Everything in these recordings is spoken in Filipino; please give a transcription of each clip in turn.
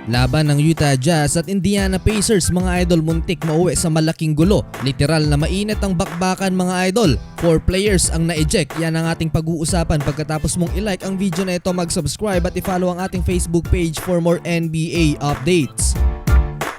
Laban ng Utah Jazz at Indiana Pacers mga idol, muntik mauwi sa malaking gulo. Literal na mainit ang bakbakan mga idol. 4 players ang na-eject. Yan ang ating pag-uusapan pagkatapos mong i-like ang video na ito, mag-subscribe at i-follow ang ating Facebook page for more NBA updates.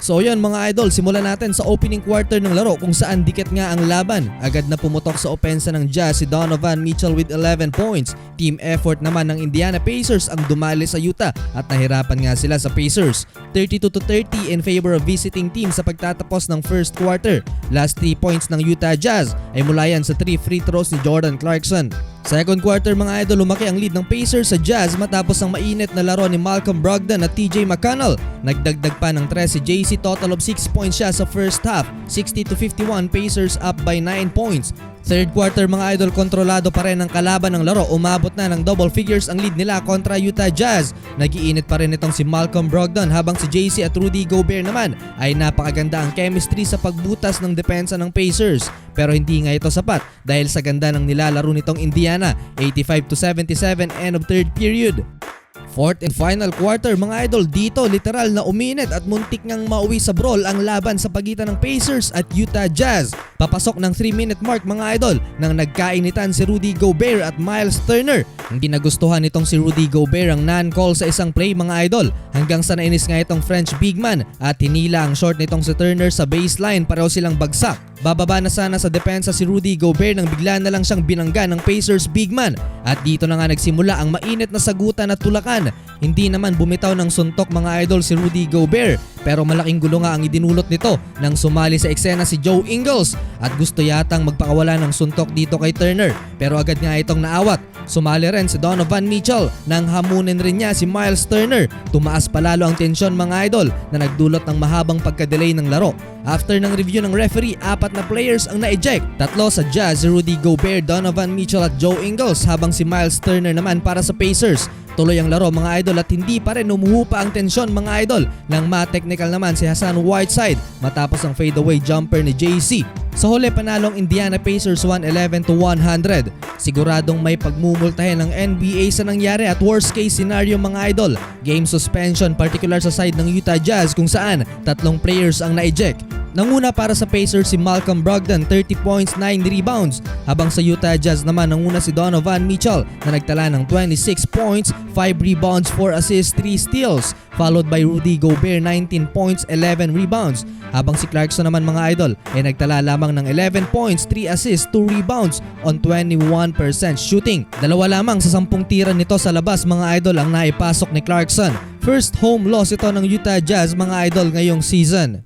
So yun mga idol, simulan natin sa opening quarter ng laro kung saan dikit nga ang laban. Agad na pumutok sa opensa ng Jazz si Donovan Mitchell with 11 points. Team effort naman ng Indiana Pacers ang dumali sa Utah at nahirapan nga sila sa Pacers. 32-30 in favor of visiting team sa pagtatapos ng first quarter. Last 3 points ng Utah Jazz ay mula yan sa 3 free throws ni Jordan Clarkson. Second quarter mga idol, lumaki ang lead ng Pacers sa Jazz matapos ang mainit na laro ni Malcolm Brogdon at TJ McConnell. Nagdagdag pa ng 3 si JC, total of 6 points siya sa first half. 60-51, Pacers up by 9 points. Third quarter mga idol, kontrolado pa rin ang kalaban ng laro. Umabot na ng double figures ang lead nila kontra Utah Jazz. Nagiinit pa rin itong si Malcolm Brogdon habang si JC at Rudy Gobert naman ay napakaganda ang chemistry sa pagbutas ng depensa ng Pacers. Pero hindi nga ito sapat dahil sa ganda ng nilalaro nitong Indiana. 85-77 end of third period. Fourth and final quarter mga idol, dito literal na uminit at muntik ngang mauwi sa brawl ang laban sa pagitan ng Pacers at Utah Jazz. Papasok ng 3-minute mark mga idol nang nagkainitan si Rudy Gobert at Miles Turner. Hindi nagustuhan nitong si Rudy Gobert ang non-call sa isang play mga idol, hanggang sa nainis nga itong French big man at hinila ang short nitong si Turner sa baseline, pareho silang bagsak. Bababa na sana sa depensa si Rudy Gobert nang bigla na lang siyang binangga ng Pacers big man at dito na nga nagsimula ang mainit na sagutan at tulakan. Hindi naman bumitaw ng suntok mga idol si Rudy Gobert, pero malaking gulo nga ang idinulot nito nang sumali sa eksena si Joe Ingles at gusto yatang magpakawala ng suntok dito kay Turner, pero agad nga itong naawat. Sumali rin si Donovan Mitchell nang hamunin rin niya si Miles Turner. Tumaas palalo ang tensyon mga idol na nagdulot ng mahabang pagkadelay ng laro. After ng review ng referee, 4 na players ang na-eject. 3 sa Jazz, si Rudy Gobert, Donovan Mitchell at Joe Ingles, habang si Miles Turner naman para sa Pacers. Tuloy ang laro mga idol at hindi pa rin umuhupa ang tensyon mga idol nang ma-technical naman si Hassan Whiteside matapos ang fadeaway jumper ni JC. Sa huli, panalong Indiana Pacers 111-100. Siguradong may pagmumultahin ng NBA sa nangyari at worst case scenario mga idol, game suspension particular sa side ng Utah Jazz kung saan 3 players ang na-eject. Nanguna para sa Pacers si Malcolm Brogdon, 30 points, 9 rebounds. Habang sa Utah Jazz naman, nanguna si Donovan Mitchell na nagtala ng 26 points, 5 rebounds, 4 assists, 3 steals. Followed by Rudy Gobert, 19 points, 11 rebounds. Habang si Clarkson naman mga idol ay nagtala lamang ng 11 points, 3 assists, 2 rebounds on 21% shooting. 2 lamang sa 10 tira nito sa labas mga idol ang naipasok ni Clarkson. First home loss ito ng Utah Jazz mga idol ngayong season.